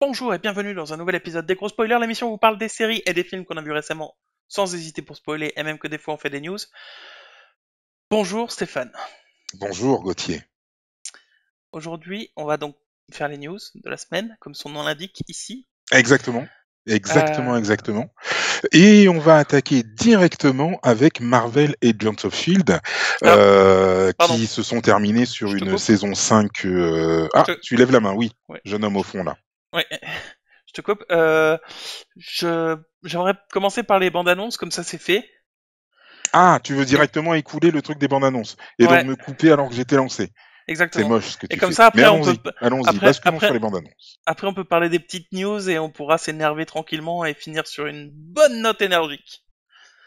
Bonjour et bienvenue dans un nouvel épisode des Gros Spoilers, l'émission où on vous parle des séries et des films qu'on a vus récemment, sans hésiter pour spoiler, et même que des fois on fait des news. Bonjour Stéphane. Bonjour Gauthier. Aujourd'hui, on va donc faire les news de la semaine, comme son nom l'indique ici. Exactement, exactement, Euh, exactement. Et on va attaquer directement avec Marvel et Agents of Shield, Alors, pardon, qui se sont terminés sur je te une coupe. saison 5. Je Ah, te... tu lèves la main, oui, Ouais, jeune homme au fond là. ouais, je te coupe. J'aimerais commencer par les bandes annonces, comme ça c'est fait. Ah, tu veux Et... directement écouler le truc des bandes annonces et donc Ouais, me couper alors que j'étais lancé. C'est exactement. moche ce que Et tu comme fais. ça Mais après on peut, allons-y, basculons sur les bandes annonces. après on peut parler des petites news et on pourra s'énerver tranquillement et finir sur une bonne note énergique.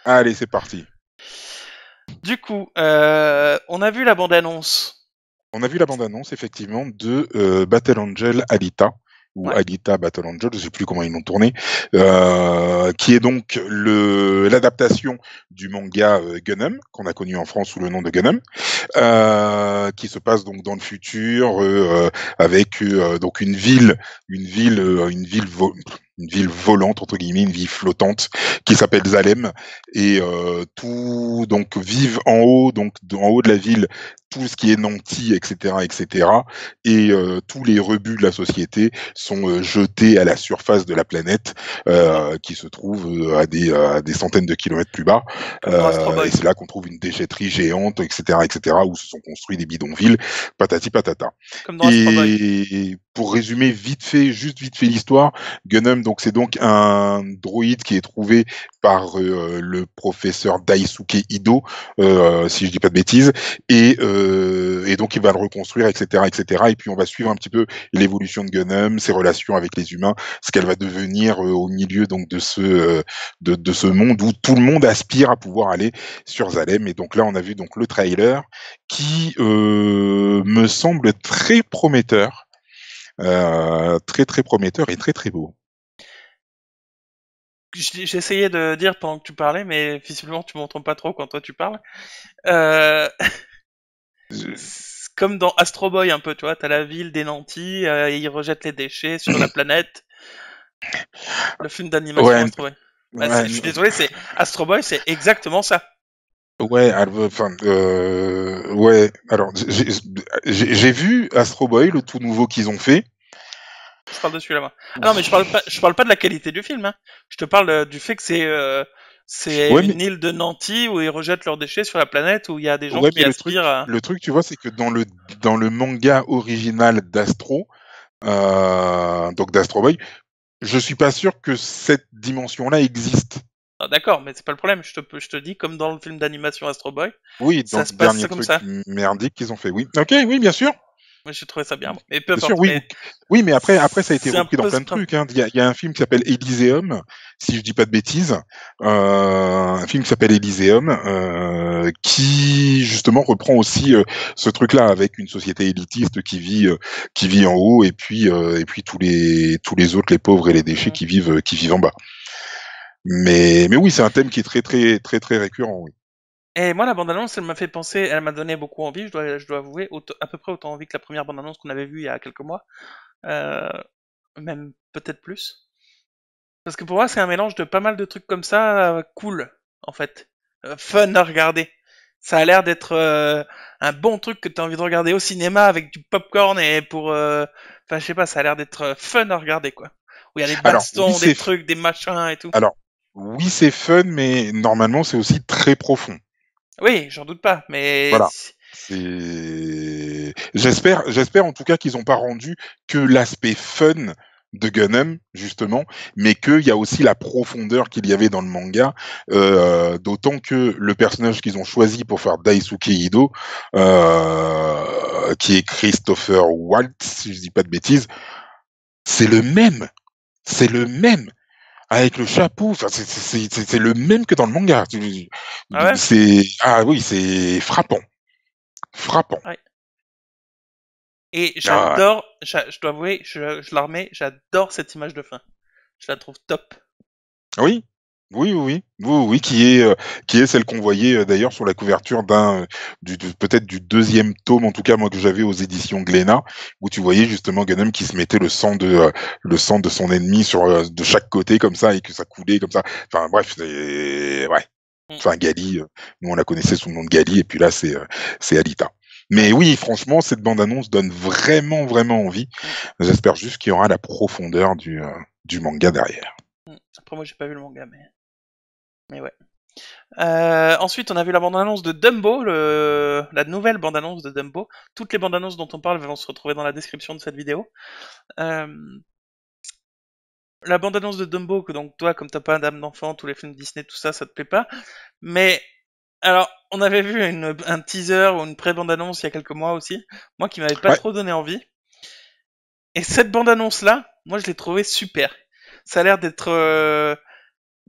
Allez, c'est parti. Du coup, on a vu la bande-annonce. On a vu la bande-annonce effectivement de Battle Angel Alita ou Ouais. Alita Battle Angel, je sais plus comment ils l'ont tourné, qui est donc l'adaptation du manga Gundam qu'on a connu en France sous le nom de Gundam, qui se passe donc dans le futur avec donc une ville volante entre guillemets, une ville flottante qui s'appelle Zalem et tout donc vivent en haut en haut de la ville tout ce qui est nanti, etc., etc. Et tous les rebuts de la société sont jetés à la surface de la planète, Comme dans, qui se trouve à des centaines de kilomètres plus bas. comme dans Astro Et Boy. c'est là qu'on trouve une déchetterie géante, etc., etc., où se sont construits des bidonvilles, patati patata. Comme dans Astro Boy. Et pour résumer vite fait, juste vite fait l'histoire, Gunnum, donc c'est donc un droïde qui est trouvé par le professeur Daisuke Ido, si je dis pas de bêtises, et donc il va le reconstruire, etc., etc. Et puis on va suivre un petit peu l'évolution de Gunnum, ses relations avec les humains, ce qu'elle va devenir au milieu donc de ce monde où tout le monde aspire à pouvoir aller sur Zalem. Et donc là, on a vu donc le trailer qui me semble très prometteur, très très prometteur et très très beau. J'essayais de dire pendant que tu parlais, mais visiblement tu m'entends pas trop quand toi tu parles. Euh, comme dans Astro Boy un peu, tu vois, t'as la ville des nantis, et ils rejettent les déchets sur la planète. Le film d'animation Ouais, Astro Boy. Bah, ouais, je suis désolé, c'est Astro Boy, c'est exactement ça. ouais, enfin, ouais. Alors, j'ai vu Astro Boy, le tout nouveau qu'ils ont fait. Je parle dessus là-bas. Ah non, mais je parle pas de la qualité du film. Hein. Je te parle du fait que c'est Ouais, mais une île de Nanty où ils rejettent leurs déchets sur la planète où il y a des gens ouais, qui mais aspirent à. le truc, tu vois, c'est que dans le manga original d'Astro, donc d'Astro Boy, je suis pas sûr que cette dimension-là existe. Ah, d'accord, mais c'est pas le problème. Je te dis, comme dans le film d'animation Astro Boy, Oui, dans ça le se passe dernier comme truc ça. merdique qu'ils ont fait, oui. Ok, oui, bien sûr. Moi, j'ai trouvé ça bien. Mais peu Bien sûr, importe. oui, Mais oui, mais après, ça a été c'est un repris dans peu plein ce de principe. trucs. Hein. Il y a un film qui s'appelle Elyséum, si je dis pas de bêtises, un film qui s'appelle Elyséum, qui justement reprend aussi ce truc-là avec une société élitiste qui vit en haut, et puis tous les autres, les pauvres et les déchets qui vivent en bas. Mais oui, c'est un thème qui est très, très, très, très récurrent. Oui. Et moi, la bande-annonce, elle m'a fait penser, elle m'a donné beaucoup envie, je dois avouer, à peu près autant envie que la première bande-annonce qu'on avait vue il y a quelques mois, euh, même peut-être plus. Parce que pour moi, c'est un mélange de pas mal de trucs comme ça, cool, en fait. Fun à regarder. Ça a l'air d'être un bon truc que t'as envie de regarder au cinéma avec du popcorn et pour... Enfin, je sais pas, ça a l'air d'être fun à regarder, quoi. Où il y a des Alors, oui, bastons, des trucs, des machins et tout. alors, oui, c'est fun, mais normalement, c'est aussi très profond. Oui, j'en doute pas, mais... Voilà. J'espère en tout cas qu'ils n'ont pas rendu que l'aspect fun de Gunnam, justement, mais qu'il y a aussi la profondeur qu'il y avait dans le manga, d'autant que le personnage qu'ils ont choisi pour faire Daisuke Ido, qui est Christopher Waltz, si je dis pas de bêtises, c'est le même, c'est le même, avec le chapeau, enfin, c'est le même que dans le manga. Ah ouais? Ah oui, c'est frappant, frappant. Ouais. Et Ah, j'adore, je dois avouer, je la remets, j'adore cette image de fin. Je la trouve top. oui, Oui, qui est celle qu'on voyait d'ailleurs sur la couverture peut-être du deuxième tome, en tout cas moi que j'avais aux éditions Glénat, où tu voyais justement Gunnum qui se mettait le sang de son ennemi de chaque côté comme ça et que ça coulait comme ça. Enfin bref, ouais. Mm. Enfin Gali, nous on la connaissait sous le nom de Gali et puis là c'est Alita. Ouais. Mais oui, franchement, cette bande-annonce donne vraiment, vraiment envie. Mm. J'espère juste qu'il y aura la profondeur du manga derrière. Mm. Après, moi, j'ai pas vu le manga, mais ouais. Ensuite, on a vu la bande-annonce de Dumbo, la nouvelle bande-annonce de Dumbo. Toutes les bandes-annonces dont on parle vont se retrouver dans la description de cette vidéo. Euh, la bande-annonce de Dumbo, que donc toi, comme t'as pas d'âme d'enfant, tous les films Disney, tout ça, ça te plaît pas. Mais alors, on avait vu un teaser ou une pré-bande-annonce il y a quelques mois aussi, moi qui m'avait pas Ouais, trop donné envie. Et cette bande-annonce-là, moi je l'ai trouvée super. Ça a l'air d'être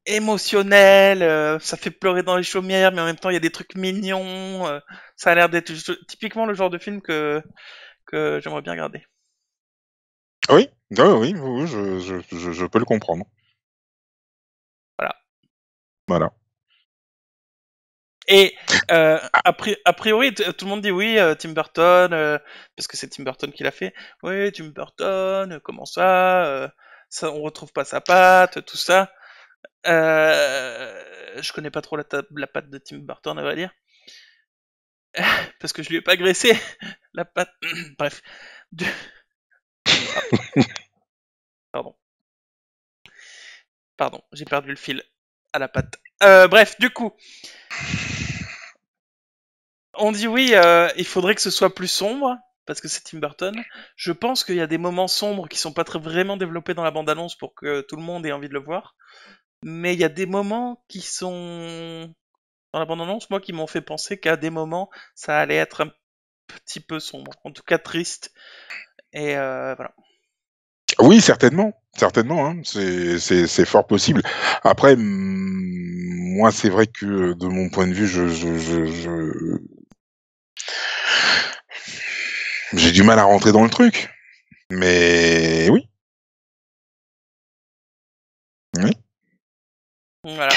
émotionnel, ça fait pleurer dans les chaumières, mais en même temps il y a des trucs mignons. Ça a l'air d'être typiquement le genre de film que j'aimerais bien regarder. oui, oui, je peux le comprendre. Voilà. Voilà. Et a priori, tout le monde dit oui, Tim Burton, parce que c'est Tim Burton qui l'a fait. Oui, Tim Burton, comment ça, ça, on retrouve pas sa patte, tout ça. Je connais pas trop la patte de Tim Burton, à vrai dire, parce que je lui ai pas graissé la patte. Bref. Du- ah, pardon, pardon, j'ai perdu le fil à la patte. Bref, du coup, on dit oui, il faudrait que ce soit plus sombre, parce que c'est Tim Burton. Je pense qu'il y a des moments sombres qui sont pas très vraiment développés dans la bande-annonce pour que tout le monde ait envie de le voir. Mais il y a des moments qui sont dans la bande-annonce, moi, qui m'ont fait penser qu'à des moments, ça allait être un petit peu sombre. En tout cas, triste. Et voilà. Oui, certainement, certainement, hein, c'est fort possible. Après, moi, c'est vrai que de mon point de vue, j'ai du mal à rentrer dans le truc. Mais oui, oui. Voilà.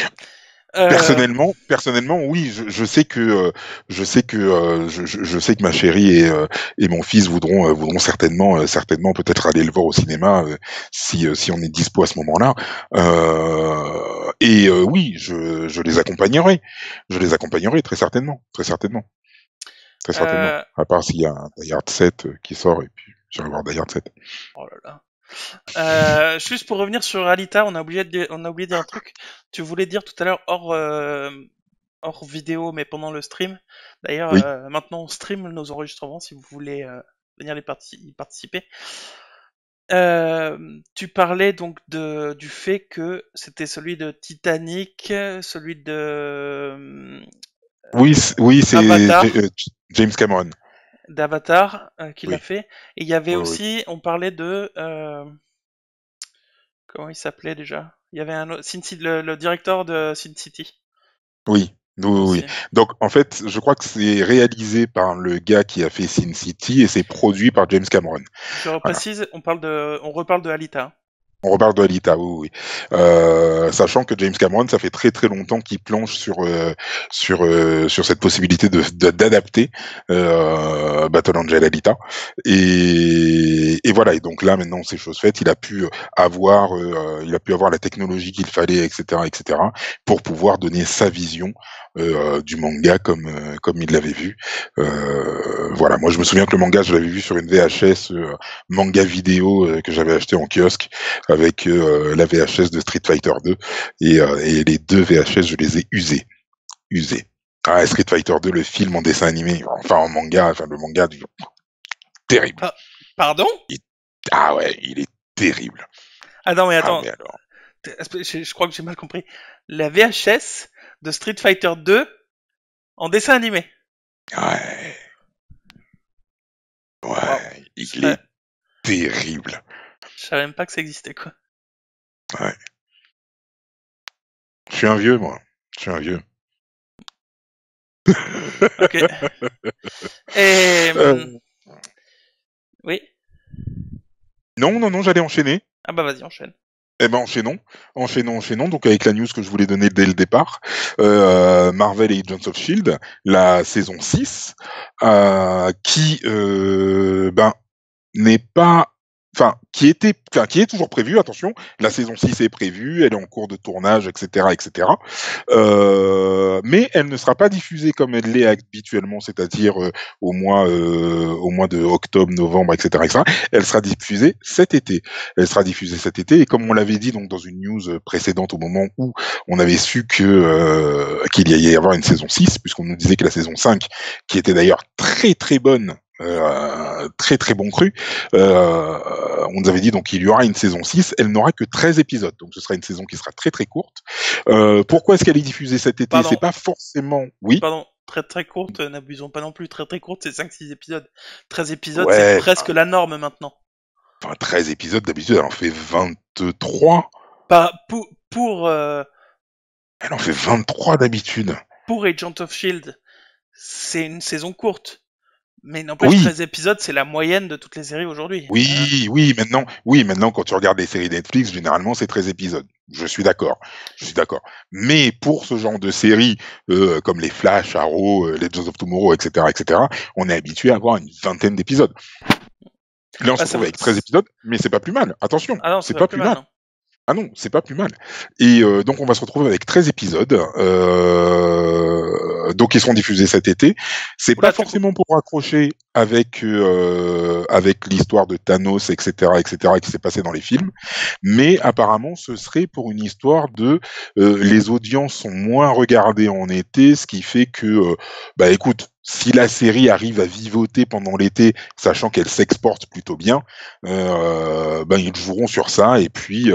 Euh, Personnellement, oui, je sais que ma chérie et mon fils voudront certainement peut-être aller le voir au cinéma si on est dispo à ce moment-là. Oui, je les accompagnerai très certainement, très certainement. euh, À part s'il y a un Die Hard 7 qui sort et puis j'irai voir Die Hard 7. oh là là. Juste pour revenir sur Alita, on a oublié de dire un truc. Tu voulais dire tout à l'heure hors vidéo, mais pendant le stream. D'ailleurs, Oui, maintenant on stream nos enregistrements si vous voulez venir y participer. Tu parlais donc du fait que c'était celui de Titanic, celui de oui, c'est Avatar, James Cameron. d'Avatar qui l'a Oui, fait. Et il y avait oui, oui. aussi, on parlait de comment il s'appelait déjà? Il y avait un autre, le directeur de Sin City Oui, oui, oui, oui. aussi. Donc, en fait, je crois que c'est réalisé par le gars qui a fait Sin City et c'est produit par James Cameron. Je Voilà. reprécise, on reparle de Alita. On reparle de Alita, oui, oui. Sachant que James Cameron, ça fait très très longtemps qu'il planche sur cette possibilité d'adapter Battle Angel Alita. Et voilà. Et donc là, maintenant, c'est chose faite. Il a pu avoir la technologie qu'il fallait, etc., etc., pour pouvoir donner sa vision du manga comme il l'avait vu. Voilà. Moi, je me souviens que le manga, je l'avais vu sur une VHS manga vidéo que j'avais acheté en kiosque avec la VHS de Street Fighter 2 et les deux VHS je les ai usés. Ah, Street Fighter 2, le film en dessin animé, enfin en manga, enfin le manga terrible. Ah, pardon? Il- ah ouais, il est terrible. Ah non mais Ah attends, mais alors. je crois que j'ai mal compris. La VHS de Street Fighter 2 en dessin animé. Ouais, Waouh. ouais, Je il savais, est terrible. je savais même pas que ça existait quoi. Ouais. Je suis un vieux, moi. Je suis un vieux. Ok. Et Euh, oui. non, j'allais enchaîner. Ah bah vas-y enchaîne. Eh ben enchaînons. Donc avec la news que je voulais donner dès le départ, Marvel et Agents of Shield, la saison 6, qui ben n'est pas, qui est toujours prévue. Attention, la saison 6 est prévue, elle est en cours de tournage, etc., etc. Mais elle ne sera pas diffusée comme elle l'est habituellement, c'est-à-dire au mois de octobre, novembre, etc., etc. Elle sera diffusée cet été. Elle sera diffusée cet été, et comme on l'avait dit donc dans une news précédente, au moment où on avait su que qu'il y allait y avoir une saison 6, puisqu'on nous disait que la saison 5, qui était d'ailleurs très très bonne, très très bon cru. On nous avait dit donc qu'il y aura une saison 6, elle n'aura que 13 épisodes, donc ce sera une saison qui sera très très courte. Pourquoi est-ce qu'elle est diffusée cet été? C'est Pardon, pas forcément... Oui. pardon, très très courte, n'abusons pas non plus, très très courte, c'est 5-6 épisodes. 13 épisodes, c'est Ouais, presque la norme maintenant. enfin 13 épisodes, d'habitude elle en fait 23. Pas Elle en fait 23 d'habitude. pour Agent of Shield, c'est une saison courte. Mais n'empêche, Oui, 13 épisodes, c'est la moyenne de toutes les séries aujourd'hui. oui, maintenant, quand tu regardes les séries Netflix, généralement, c'est 13 épisodes. Je suis d'accord. Mais pour ce genre de séries, comme les Flash, Arrow, Legends of Tomorrow, etc., on est habitué à avoir une vingtaine d'épisodes. Là, on se Ah, ça retrouve va... avec 13 épisodes, mais c'est pas plus mal. Attention, Ah non, c'est c'est pas pas plus plus mal, mal. non. Ah non, c'est pas plus mal. Et donc on va se retrouver avec 13 épisodes, donc ils seront diffusés cet été. C'est pas Oula, tu coupes. forcément pour raccrocher avec l'histoire de Thanos, etc., qui s'est passé dans les films, mais apparemment ce serait pour une histoire de les audiences sont moins regardées en été, ce qui fait que bah écoute, si la série arrive à vivoter pendant l'été, sachant qu'elle s'exporte plutôt bien, ben ils joueront sur ça, et puis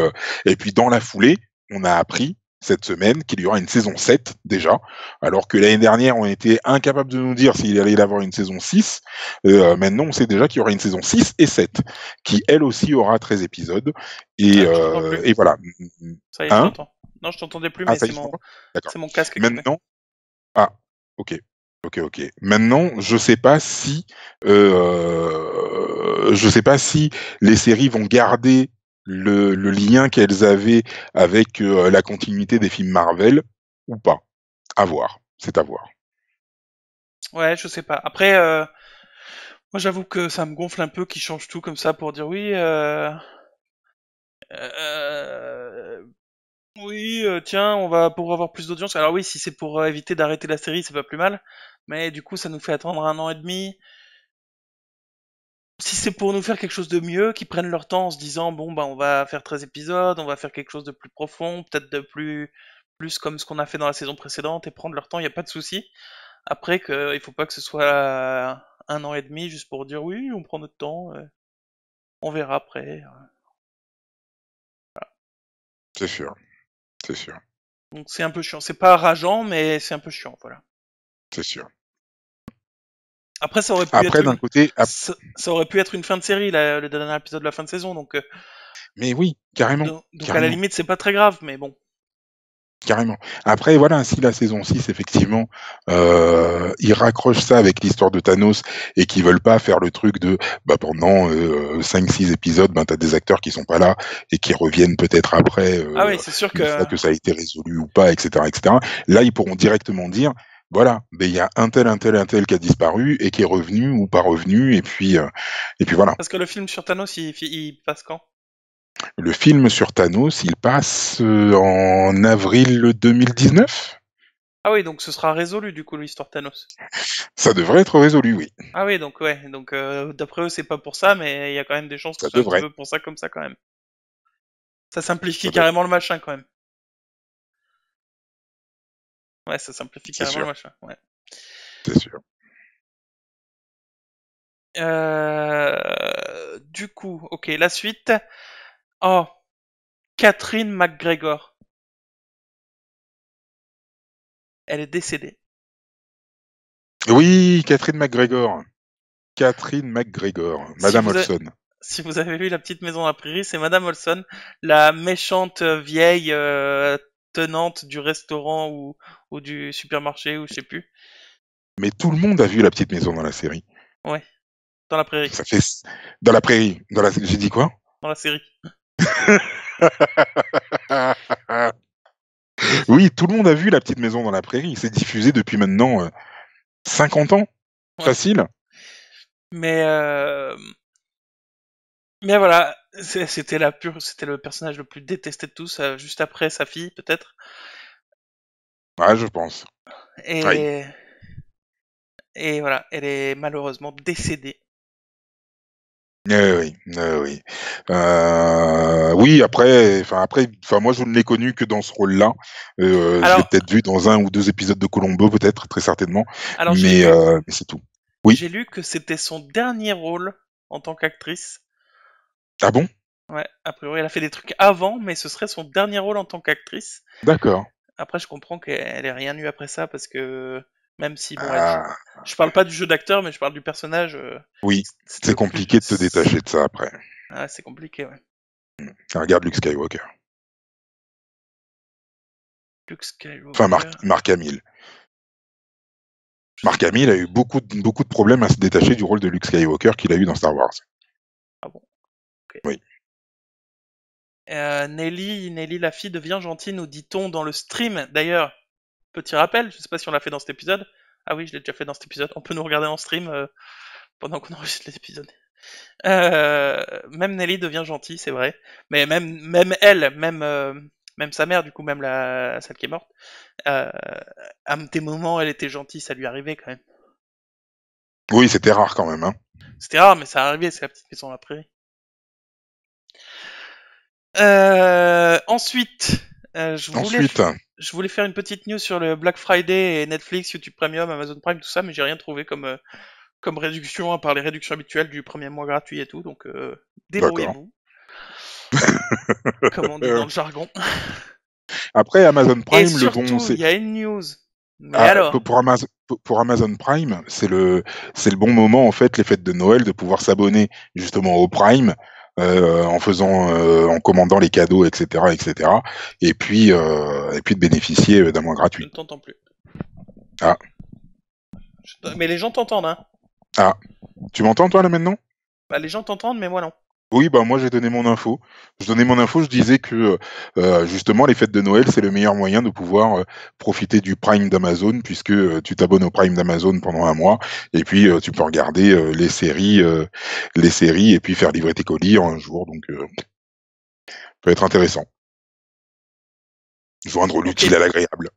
dans la foulée, on a appris cette semaine qu'il y aura une saison 7 déjà, alors que l'année dernière on était incapable de nous dire s'il allait y avoir une saison 6. Maintenant on sait déjà qu'il y aura une saison 6 et 7, qui elle aussi aura 13 épisodes, Je t'entends plus. et voilà. Ça y est, je Hein? t'entends. Non, je t'entendais plus, Ah mais ça y est, je t'entends. D'accord. c'est mon casque qui met. Maintenant, ah, ok. Ok. Maintenant, je sais pas si les séries vont garder le lien qu'elles avaient avec la continuité des films Marvel ou pas. À voir. C'est à voir. Ouais, je sais pas. Après, moi, j'avoue que ça me gonfle un peu qu'ils changent tout comme ça pour dire oui, euh, oui, tiens, on va pour avoir plus d'audience. Alors oui, si c'est pour éviter d'arrêter la série, c'est pas plus mal. Mais du coup, ça nous fait attendre 1 an et demi. Si c'est pour nous faire quelque chose de mieux, qu'ils prennent leur temps en se disant bon bah on va faire 13 épisodes, on va faire quelque chose de plus profond, peut-être de plus comme ce qu'on a fait dans la saison précédente et prendre leur temps, il y a pas de souci. Après que il faut pas que ce soit 1 an et demi juste pour dire oui, on prend notre temps, on verra après. C'est sûr. C'est sûr. Donc c'est un peu chiant. C'est pas rageant, mais c'est un peu chiant, voilà. C'est sûr. Après ça aurait pu être Après, d'un une côté, ça aurait pu être une fin de série, le dernier épisode de la fin de saison, mais oui, carrément. donc à la Carrément. limite c'est pas très grave, mais bon. Carrément. Après, voilà, si la saison 6 effectivement, ils raccrochent ça avec l'histoire de Thanos et qu'ils veulent pas faire le truc de, bah, pendant 5-6 épisodes, ben, t'as des acteurs qui sont pas là et qui reviennent peut-être après, Ah oui, c'est sûr une que fois que ça a été résolu ou pas, etc., etc. Là, ils pourront directement dire, voilà, ben, il y a un tel qui a disparu et qui est revenu ou pas revenu, et puis voilà. parce que le film sur Thanos, il passe quand? Le film sur Thanos, il passe en avril 2019. Ah oui, donc ce sera résolu du coup l'histoire Thanos. Ça devrait être résolu, oui. Ah oui, donc ouais, donc d'après eux c'est pas pour ça, mais il y a quand même des chances que Ça ce soit un petit devrait. peu pour ça comme ça quand même. Ça simplifie Ça devrait. carrément le machin quand même. Ouais, ça simplifie C'est carrément le sûr. machin. Ouais. C'est sûr. Du coup, ok, la suite. Oh, Catherine McGregor. Elle est décédée. Oui, Catherine McGregor. Catherine McGregor. Si Madame vous avez, Olson. si vous avez vu La Petite Maison à la Prairie, c'est Madame Olson, la méchante vieille tenante du restaurant ou du supermarché ou je sais plus. Mais tout le monde a vu la petite maison dans la série. Ouais, dans la prairie, Ça fait dans la prairie. J'ai dit quoi? dans la série. Oui, tout le monde a vu La Petite Maison dans la Prairie. C'est diffusé depuis maintenant 50 ans, Ouais. facile. Mais voilà, c'était le personnage le plus détesté de tous, juste après sa fille peut-être. Ouais, je pense. Oui. Et voilà, elle est malheureusement décédée. Oui, oui. Oui, après, moi, je ne l'ai connu que dans ce rôle-là. Je l'ai Alors, peut-être vu dans 1 ou 2 épisodes de Columbo, peut-être, très certainement. alors Mais c'est tout. Oui. j'ai lu que c'était son dernier rôle en tant qu'actrice. Ah bon? Ouais, a priori, elle a fait des trucs avant, mais ce serait son dernier rôle en tant qu'actrice. D'accord. Après, je comprends qu'elle ait rien eu après ça parce que même si bon, elle joue. Ah, Je parle pas du jeu d'acteur, mais je parle du personnage. oui. C'était C'est le plus. compliqué de te détacher de ça après. Ah, c'est compliqué, ouais. Regarde Luke Skywalker. Luke Enfin, Skywalker. Mark Hamill. Je sais Mark pas. Hamill a eu beaucoup de problèmes à se détacher du rôle de Luke Skywalker qu'il a eu dans Star Wars. Ah bon. Ok. Oui. Nelly, la fille devient gentille, nous dit-on dans le stream. D'ailleurs, petit rappel, je sais pas si on l'a fait dans cet épisode. Ah oui, je l'ai déjà fait dans cet épisode. On peut nous regarder en stream pendant qu'on enregistre l'épisode. Même Nelly devient gentille, c'est vrai. Mais même elle, même sa mère, du coup, même celle qui est morte, euh, à des moments, elle était gentille, ça lui arrivait quand même. Oui, c'était rare quand même, hein. C'était rare, mais ça arrivait, c'est la petite maison à la prairie. Ensuite, Ensuite, je voulais faire une petite news sur le Black Friday et Netflix, YouTube Premium, Amazon Prime, tout ça, mais j'ai rien trouvé comme réduction, à part les réductions habituelles du premier mois gratuit et tout, donc d'accord. débrouillez-vous, comme on dit dans le jargon. Après Amazon Et Prime, le bon, surtout, c'est il y a une news. Mais alors, pour Amazon Prime, c'est le bon moment en fait, les fêtes de Noël, de pouvoir s'abonner justement au Prime en commandant les cadeaux, etc., etc. Et puis de bénéficier d'un mois je gratuit. ne t'entends plus. Ah, Mais les gens t'entendent, hein. ah, tu m'entends toi là maintenant? Bah, les gens t'entendent, mais moi non. Oui, bah moi j'ai donné mon info. Je donnais mon info, je disais que justement les fêtes de Noël, c'est le meilleur moyen de pouvoir profiter du Prime d'Amazon puisque tu t'abonnes au Prime d'Amazon pendant un mois et puis tu peux regarder les séries et puis faire livrer tes colis en un jour. Donc ça peut être intéressant. Joindre Ok. l'utile à l'agréable.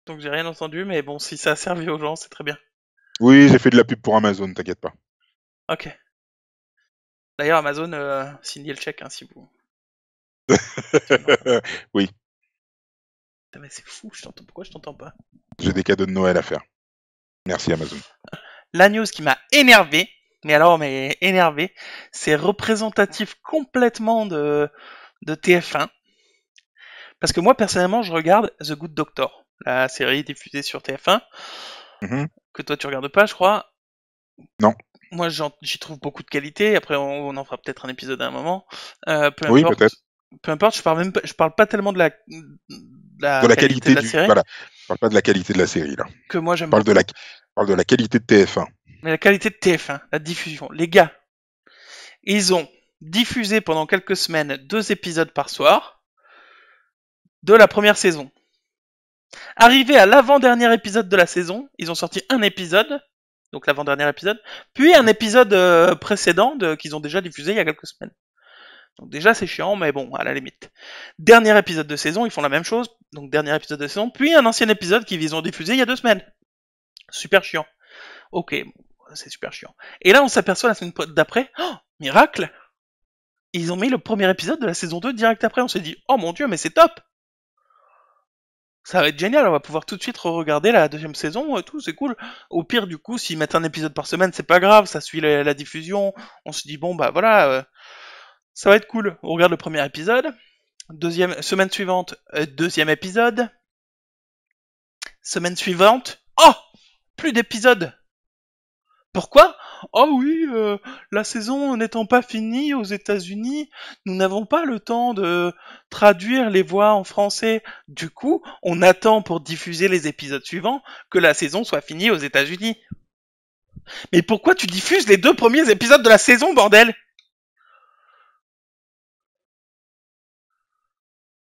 Donc j'ai rien entendu, mais bon, si ça a servi aux gens, c'est très bien. Oui, j'ai fait de la pub pour Amazon, t'inquiète pas. Ok. D'ailleurs, Amazon, signez le chèque, hein, si vous. Oui, Putain, mais c'est fou, je t'entends. Pourquoi je t'entends pas? j'ai des cadeaux de Noël à faire. Merci Amazon. La news qui m'a énervé, mais énervé, c'est représentatif complètement de TF1. Parce que moi, personnellement, je regarde The Good Doctor, la série diffusée sur TF1, Mhm. que toi tu regardes pas, je crois. Non. Moi, j'y trouve beaucoup de qualité. Après, on en fera peut-être un épisode à un moment. Peu Oui, importe. peut-être. Peu importe, je parle pas tellement de la De la qualité de qualité la du. série, Voilà. Je parle pas de la qualité de la série là. que moi Je j'aime parle de la, beaucoup, je parle de la qualité de TF1. mais la qualité de TF1, la diffusion. Les gars, ils ont diffusé pendant quelques semaines 2 épisodes par soir de la première saison. Arrivé à l'avant-dernier épisode de la saison, ils ont sorti un épisode, donc l'avant-dernier épisode, puis un épisode précédent qu'ils ont déjà diffusé il y a quelques semaines. Donc déjà c'est chiant, mais bon, à la limite. Dernier épisode de saison, ils font la même chose, donc dernier épisode de saison, puis un ancien épisode qu'ils ont diffusé il y a 2 semaines. Super chiant. Ok, bon, c'est super chiant. Et là on s'aperçoit la semaine d'après, oh, miracle, ils ont mis le premier épisode de la saison 2 direct après, on s'est dit, oh mon dieu, mais c'est top. Ça va être génial, on va pouvoir tout de suite re-regarder la deuxième saison, tout, c'est cool. Au pire, du coup, s'ils mettent un épisode par semaine, c'est pas grave, ça suit la diffusion. On se dit, bon, bah voilà, ça va être cool. On regarde le premier épisode. Semaine suivante, deuxième épisode. Semaine suivante, oh, plus d'épisodes. Pourquoi? Oh oui, la saison n'étant pas finie aux États-Unis, nous n'avons pas le temps de traduire les voix en français. Du coup, on attend pour diffuser les épisodes suivants que la saison soit finie aux États-Unis. Mais pourquoi tu diffuses les 2 premiers épisodes de la saison, bordel?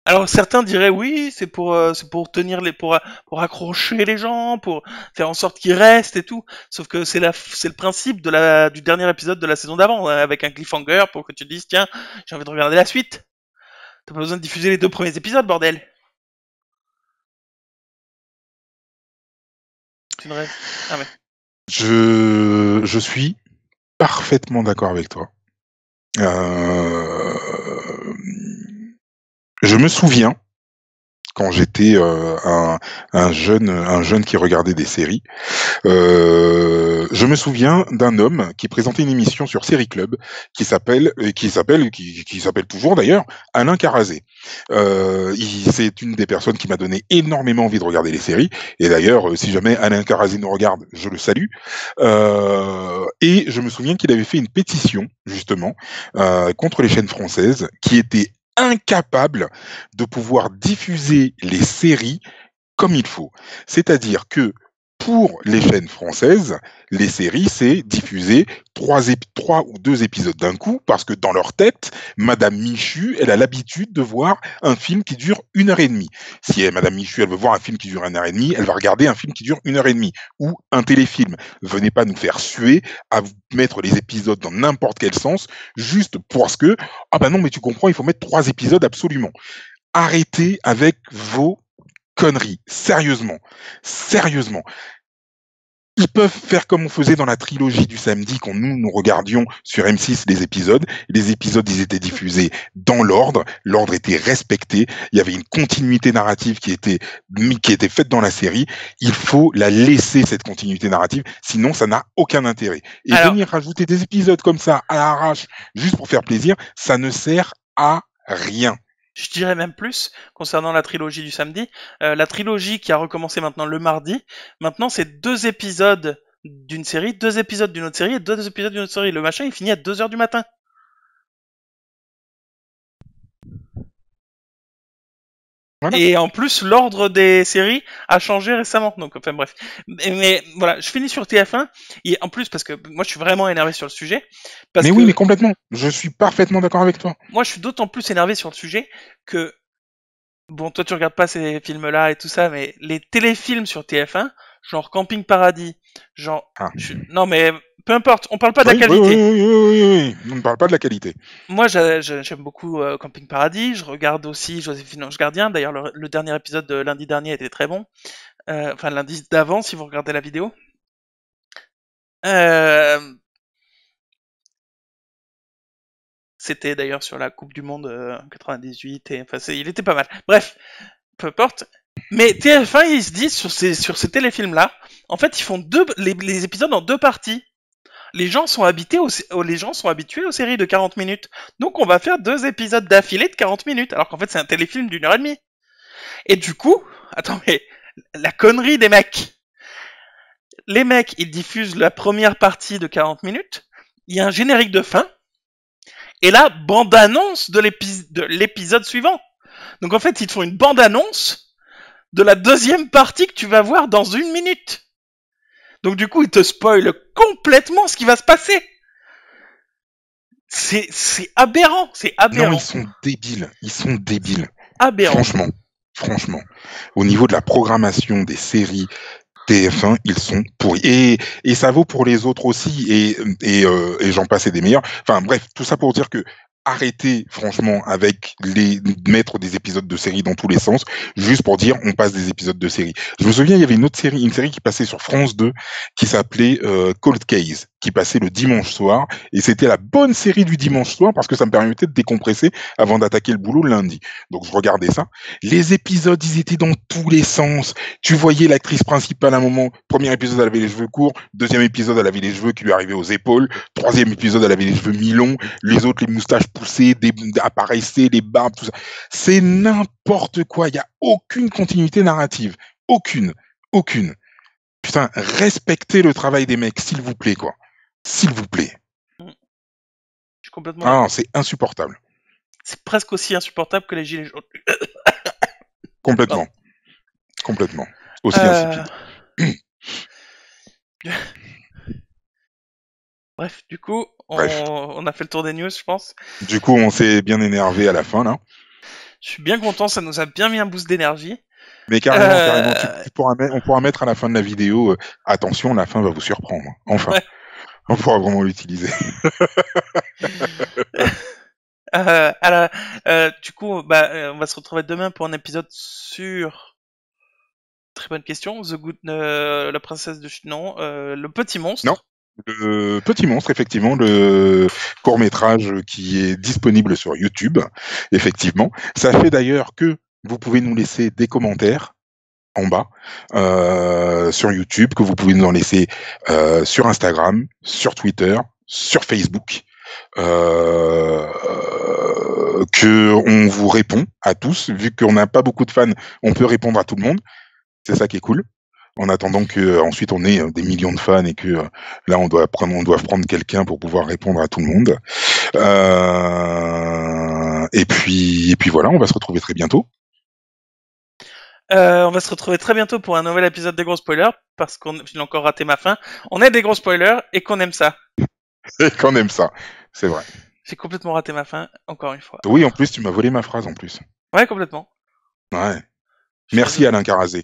Alors certains diraient oui, c'est pour tenir pour accrocher les gens, pour faire en sorte qu'ils restent et tout. Sauf que c'est le principe du dernier épisode de la saison d'avant, avec un cliffhanger pour que tu te dises tiens, j'ai envie de regarder la suite. T'as pas besoin de diffuser les 2 premiers épisodes, bordel. Tu ne rêves. Ah ouais. Je suis parfaitement d'accord avec toi. Je me souviens quand j'étais un jeune qui regardait des séries. Je me souviens d'un homme qui présentait une émission sur Série Club qui s'appelle toujours d'ailleurs Alain Carazé. C'est une des personnes qui m'a donné énormément envie de regarder les séries. Et d'ailleurs, si jamais Alain Carazé nous regarde, je le salue. Et je me souviens qu'il avait fait une pétition justement contre les chaînes françaises qui étaient incapables de pouvoir diffuser les séries comme il faut. C'est-à-dire que pour les chaînes françaises, les séries, c'est diffuser trois ou deux épisodes d'un coup, parce que dans leur tête, Madame Michu, elle a l'habitude de voir un film qui dure 1 heure et demie. Si Madame Michu, elle veut voir un film qui dure 1 heure et demie, elle va regarder un film qui dure 1 heure et demie, ou un téléfilm. Venez pas nous faire suer à vous mettre les épisodes dans n'importe quel sens, juste parce que, ah ben non, mais tu comprends, il faut mettre 3 épisodes absolument. Arrêtez avec vos conneries. Sérieusement. Sérieusement. Ils peuvent faire comme on faisait dans la trilogie du samedi quand nous regardions sur M6 les épisodes. Les épisodes, ils étaient diffusés dans l'ordre. L'ordre était respecté. Il y avait une continuité narrative qui était faite dans la série. Il faut la laisser, cette continuité narrative. Sinon, ça n'a aucun intérêt. Et Alors, venir rajouter des épisodes comme ça à l'arrache, juste pour faire plaisir, ça ne sert à rien. je dirais même plus concernant la trilogie du samedi. La trilogie qui a recommencé maintenant le mardi, maintenant c'est 2 épisodes d'une série, 2 épisodes d'une autre série et 2 épisodes d'une autre série. Le machin il finit à 2 heures du matin. Voilà. Et en plus, l'ordre des séries a changé récemment. Donc, enfin bref. Mais voilà, je finis sur TF1. Et en plus, parce que moi je suis vraiment énervé sur le sujet. Parce Mais que oui, mais complètement. Je suis parfaitement d'accord avec toi. moi je suis d'autant plus énervé sur le sujet que bon, toi tu regardes pas ces films-là et tout ça, mais les téléfilms sur TF1, genre Camping Paradis, genre, Ah. non mais peu importe, on parle pas de la Oui, oui, qualité. oui. On ne parle pas de la qualité. Moi, j'aime beaucoup Camping Paradis. Je regarde aussi Joséphine Ange Gardien. D'ailleurs, le dernier épisode de lundi dernier était très bon. Enfin, lundi d'avant, si vous regardez la vidéo. Euh, C'était d'ailleurs sur la Coupe du Monde 98. Et, enfin, il était pas mal. Bref, peu importe. Mais TF1, ils se disent sur ces téléfilms-là, en fait, ils font les épisodes en 2 parties. Les gens sont habitués aux séries de 40 minutes. Donc, on va faire 2 épisodes d'affilée de 40 minutes. Alors qu'en fait, c'est un téléfilm d'1 heure et demie. Et du coup, attends, mais la connerie des mecs. Les mecs, ils diffusent la première partie de 40 minutes. Il y a un générique de fin. Et là, bande-annonce de l'épisode suivant. Donc, en fait, ils te font une bande-annonce de la deuxième partie que tu vas voir dans 1 minute. Donc du coup, il te spoil complètement ce qui va se passer. C'est aberrant, c'est aberrant. Non, ils sont débiles. Ils sont débiles. Aberrant. Franchement. Au niveau de la programmation des séries TF1, ils sont pourris. Et ça vaut pour les autres aussi. Et j'en passe et des meilleurs. Enfin bref, tout ça pour dire que arrêtez franchement avec mettre des épisodes de série dans tous les sens, juste pour dire on passe des épisodes de série. Je me souviens, il y avait une série qui passait sur France 2 qui s'appelait Cold Case, qui passait le dimanche soir, et c'était la bonne série du dimanche soir parce que ça me permettait de décompresser avant d'attaquer le boulot le lundi. Donc je regardais ça. Les épisodes, ils étaient dans tous les sens. Tu voyais l'actrice principale à un moment, premier épisode elle avait les cheveux courts, deuxième épisode elle avait les cheveux qui lui arrivaient aux épaules, troisième épisode elle avait les cheveux mi-longs, les autres les moustaches poussées, apparaissaient, les barbes, tout ça. C'est n'importe quoi. Il n'y a aucune continuité narrative. Aucune. Putain, respectez le travail des mecs, s'il vous plaît, quoi. S'il vous plaît. Je suis complètement Ah, d'accord. c'est insupportable. C'est presque aussi insupportable que les gilets jaunes. Complètement. Aussi insipide. Bref, du coup, Bref. on a fait le tour des news, je pense. Du coup, on s'est bien énervé à la fin, là. Je suis bien content, ça nous a bien mis un boost d'énergie. Mais carrément, carrément, Euh, on pourra mettre à la fin de la vidéo, attention, la fin va vous surprendre. Enfin, ouais. on pourra vraiment l'utiliser. Du coup, on va se retrouver demain pour un épisode sur. Très bonne question. La princesse de non, le petit Non, monstre. le Petit Monstre, effectivement, le court-métrage qui est disponible sur YouTube, effectivement. Ça fait d'ailleurs que vous pouvez nous laisser des commentaires en bas sur YouTube, que vous pouvez nous en laisser sur Instagram, sur Twitter, sur Facebook, que on vous répond à tous. Vu qu'on n'a pas beaucoup de fans, on peut répondre à tout le monde. C'est ça qui est cool. En attendant que ensuite on ait des millions de fans et que là on doit prendre quelqu'un pour pouvoir répondre à tout le monde. Et puis voilà, on va se retrouver très bientôt. On va se retrouver très bientôt pour un nouvel épisode des gros spoilers, parce qu'on j'ai encore raté ma fin. On est des gros spoilers et qu'on aime ça. Et qu'on aime ça, c'est vrai. J'ai complètement raté ma fin, encore une fois. Oui, en plus tu m'as volé ma phrase en plus. Ouais, complètement. Ouais. Je suis Merci désolé. Alain Carazé.